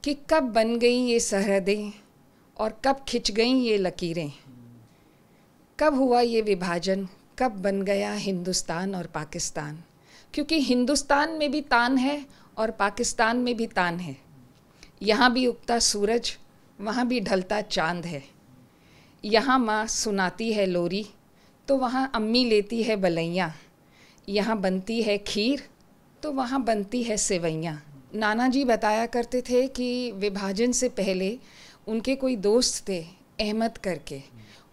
कि कब बन गई ये सरहदें और कब खिंच गईं ये लकीरें, कब हुआ ये विभाजन, कब बन गया हिंदुस्तान और पाकिस्तान। क्योंकि हिंदुस्तान में भी तान है और पाकिस्तान में भी तान है। यहाँ भी उगता सूरज, वहाँ भी ढलता चांद है। यहाँ माँ सुनाती है लोरी, तो वहाँ अम्मी लेती है बलैया। यहाँ बनती है खीर, तो वहाँ बनती है सेवैयाँ। नाना जी बताया करते थे कि विभाजन से पहले उनके कोई दोस्त थे अहमद करके,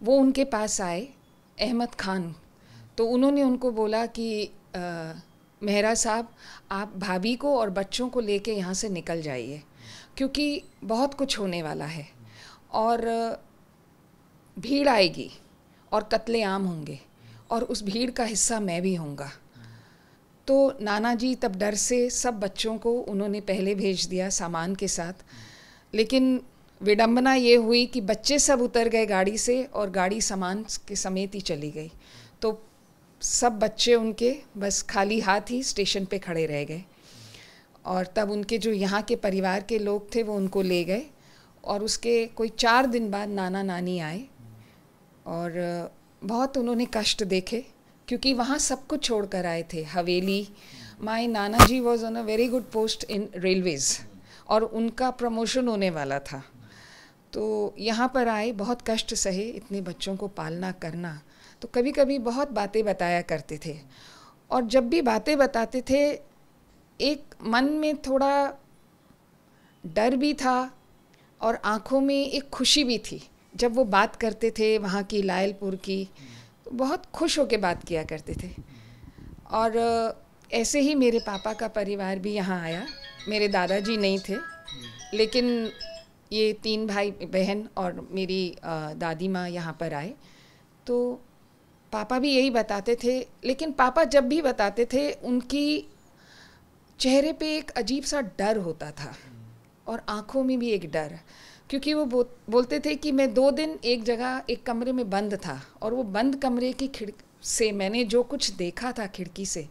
वो उनके पास आए, अहमद खान। तो उन्होंने उनको बोला कि मेहरा साहब, आप भाभी को और बच्चों को लेके यहाँ से निकल जाइए, क्योंकि बहुत कुछ होने वाला है और भीड़ आएगी और कत्लेआम होंगे और उस भीड़ का हिस्सा मैं भी होऊंगा। तो नाना जी तब डर से सब बच्चों को उन्होंने पहले भेज दिया सामान के साथ। लेकिन विडंबना ये हुई कि बच्चे सब उतर गए गाड़ी से और गाड़ी सामान के समेत ही चली गई। तो सब बच्चे उनके बस खाली हाथ ही स्टेशन पे खड़े रह गए। और तब उनके जो यहाँ के परिवार के लोग थे वो उनको ले गए और उसके कोई 4 दिन बाद नाना नानी आए और बहुत उन्होंने कष्ट देखे, क्योंकि वहाँ सब कुछ छोड़ कर आए थे। हवेली, my nana ji was on a very good post in railways और उनका प्रमोशन होने वाला था। तो यहाँ पर आए, बहुत कष्ट सहे इतने बच्चों को पालना करना। तो कभी कभी बहुत बातें बताया करते थे और जब भी बातें बताते थे एक मन में थोड़ा डर भी था और आँखों में एक खुशी भी थी। जब वो बात करते थे वहाँ की लायलपुर की, तो बहुत खुश होकर बात किया करते थे। और ऐसे ही मेरे पापा का परिवार भी यहाँ आया। मेरे दादाजी नहीं थे, लेकिन ये 3 भाई बहन और मेरी दादी माँ यहाँ पर आए। तो पापा भी यही बताते थे, लेकिन पापा जब भी बताते थे उनकी चेहरे पे एक अजीब सा डर होता था और आँखों में भी एक डर, क्योंकि वो बोलते थे कि मैं 2 दिन एक जगह एक कमरे में बंद था और वो बंद कमरे की खिड़की से मैंने जो कुछ देखा था खिड़की से,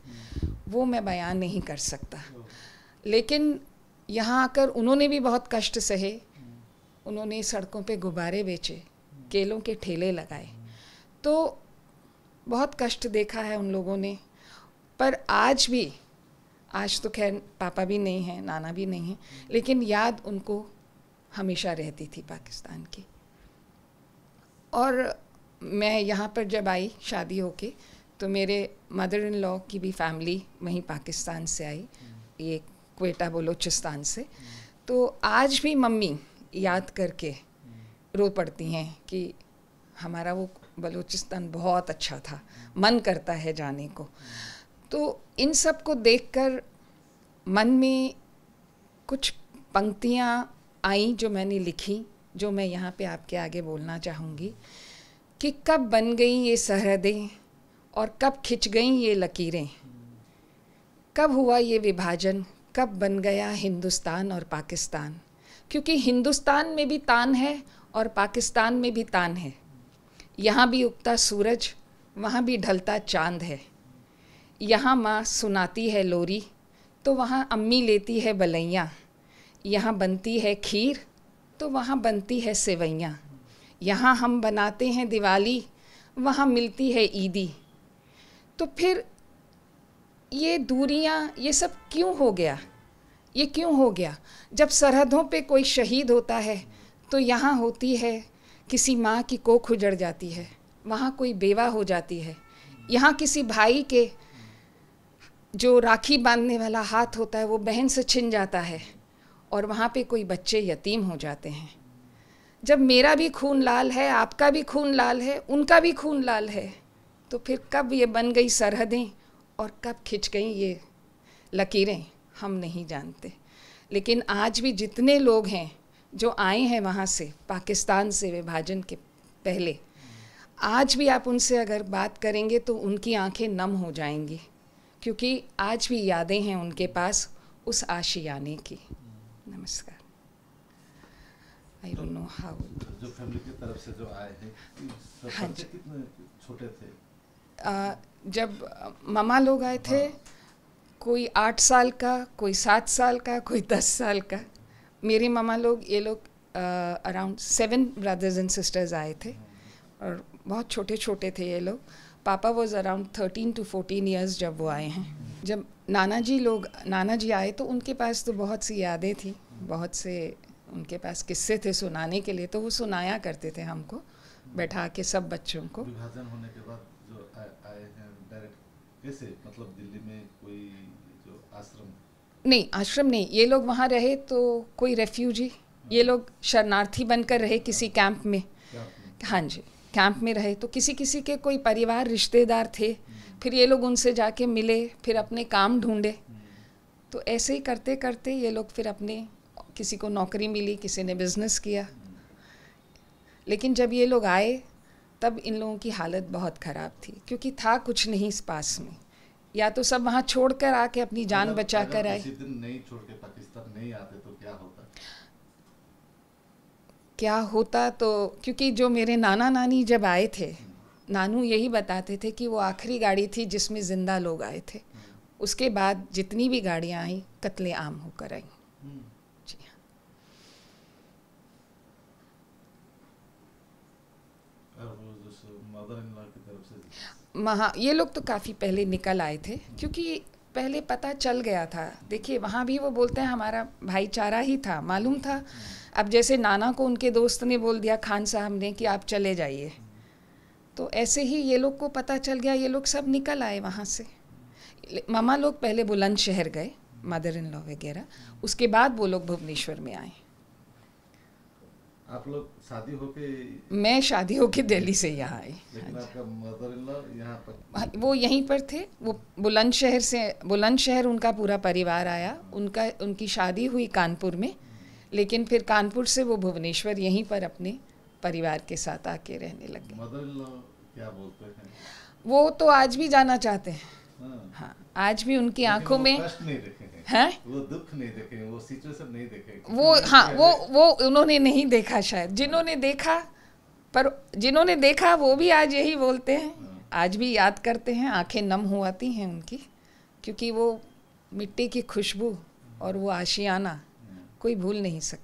वो मैं बयान नहीं कर सकता। लेकिन यहाँ आकर उन्होंने भी बहुत कष्ट सहे। उन्होंने सड़कों पे गुब्बारे बेचे, केलों के ठेले लगाए, तो बहुत कष्ट देखा है उन लोगों ने। पर आज तो खैर पापा भी नहीं हैं, नाना भी नहीं हैं, लेकिन याद उनको हमेशा रहती थी पाकिस्तान की। और मैं यहाँ पर जब आई शादी होके, तो मेरे मदर इन लॉ की भी फैमिली वहीं पाकिस्तान से आई, ये क्वेटा बलूचिस्तान से। तो आज भी मम्मी याद करके रो पड़ती हैं कि हमारा वो बलूचिस्तान बहुत अच्छा था, मन करता है जाने को। तो इन सब को देखकर मन में कुछ पंक्तियाँ आई जो मैंने लिखी, जो मैं यहाँ पे आपके आगे बोलना चाहूँगी कि कब बन गई ये सरहदें और कब खिंच गईं ये लकीरें, कब हुआ ये विभाजन, कब बन गया हिंदुस्तान और पाकिस्तान। क्योंकि हिंदुस्तान में भी तान है और पाकिस्तान में भी तान है। यहाँ भी उगता सूरज, वहाँ भी ढलता चांद है। यहाँ माँ सुनाती है लोरी, तो वहाँ अम्मी लेती है बलैया। यहाँ बनती है खीर, तो वहाँ बनती है सेवैयाँ। यहाँ हम बनाते हैं दिवाली, वहाँ मिलती है ईदी। तो फिर ये दूरियाँ, ये सब क्यों हो गया? ये क्यों हो गया? जब सरहदों पे कोई शहीद होता है तो यहाँ होती है किसी माँ की कोख उजड़ जाती है, वहाँ कोई बेवा हो जाती है। यहाँ किसी भाई के जो राखी बांधने वाला हाथ होता है वो बहन से छिन जाता है और वहाँ पे कोई बच्चे यतीम हो जाते हैं। जब मेरा भी खून लाल है, आपका भी खून लाल है, उनका भी खून लाल है, तो फिर कब ये बन गई सरहदें और कब खिंच गई ये लकीरें, हम नहीं जानते। लेकिन आज भी जितने लोग हैं जो आए हैं वहाँ से, पाकिस्तान से विभाजन के पहले, आज भी आप उनसे अगर बात करेंगे तो उनकी आंखें नम हो जाएंगी, क्योंकि आज भी यादें हैं उनके पास उस आशियाने की। नमस्कार। I don't know how. जो फैमिली की तरफ से जो आए हैं, हाँ जी, कितने छोटे थे? जब मामा लोग आए थे, कोई 8 साल का, कोई 7 साल का, कोई 10 साल का, मेरे मामा लोग, ये लोग अराउंड 7 ब्रदर्स एंड सिस्टर्स आए थे और बहुत छोटे छोटे थे ये लोग. पापा वॉज अराउंड 13 to 14 ईयर्स जब वो आए हैं. जब नाना जी आए तो उनके पास तो बहुत सी यादें थी, बहुत से उनके पास किस्से थे सुनाने के लिए, तो वो सुनाया करते थे हमको बैठा के सब बच्चों को. विभाजन होने के बाद जो आए हैं डायरेक्ट कैसे, मतलब दिल्ली में कोई जो आश्रम? नहीं, आश्रम नहीं. ये लोग वहाँ रहे तो कोई रेफ्यूजी, ये लोग शरणार्थी बनकर रहे किसी कैंप में. हाँ जी, कैंप में रहे तो किसी किसी के कोई परिवार रिश्तेदार थे, फिर ये लोग उनसे जाके मिले, फिर अपने काम ढूंढे. तो ऐसे ही करते करते ये लोग फिर अपने, किसी को नौकरी मिली, किसी ने बिजनेस किया. लेकिन जब ये लोग आए तब इन लोगों की हालत बहुत ख़राब थी, क्योंकि था कुछ नहीं इस पास में. या तो सब वहाँ छोड़कर आके अपनी जान बचा कर आए. किसी दिन नहीं छोड़ के पाकिस्तान नहीं आते तो क्या होता? क्या होता तो, क्योंकि जो मेरे नाना नानी जब आए थे, नानू यही बताते थे कि वो आखिरी गाड़ी थी जिसमें ज़िंदा लोग आए थे. उसके बाद जितनी भी गाड़ियाँ आई कत्ले आम होकर आई. जी हाँ. और वो जो मदर इन लॉ की तरफ से ये लोग तो काफ़ी पहले निकल आए थे, क्योंकि पहले पता चल गया था. देखिए वहाँ भी वो बोलते हैं हमारा भाईचारा ही था, मालूम था. अब जैसे नाना को उनके दोस्त ने बोल दिया, खान साहब ने, कि आप चले जाइए, तो ऐसे ही ये लोग को पता चल गया, ये लोग सब निकल आए वहाँ से. मामा लोग पहले बुलंदशहर गए, मदर इन लॉ वगैरह, उसके बाद वो लोग भुवनेश्वर में आए. आप लोग शादी होके? मैं शादी होके दिल्ली से यहाँ आई. लेकिन आपका मदर इन लॉ यहाँ पर? वो यहीं पर थे. वो बुलंदशहर उनका पूरा परिवार आया. उनकी शादी हुई कानपुर में, लेकिन फिर कानपुर से वो भुवनेश्वर यहीं पर अपने परिवार के साथ आके रहने लगे. मदर इन लॉ क्या बोलते हैं? वो तो आज भी जाना चाहते हैं. हाँ, आज भी उनकी आंखों में कष्ट नहीं देखे हैं, वो दुख नहीं देखे, वो सिचुएशन नहीं देखे. वो हाँ, वो उन्होंने नहीं देखा शायद. जिन्होंने देखा वो भी आज यही बोलते हैं, आज भी याद करते हैं. आंखें नम हो आती हैं उनकी, क्योंकि वो मिट्टी की खुशबू और वो आशियाना कोई भूल नहीं सकता.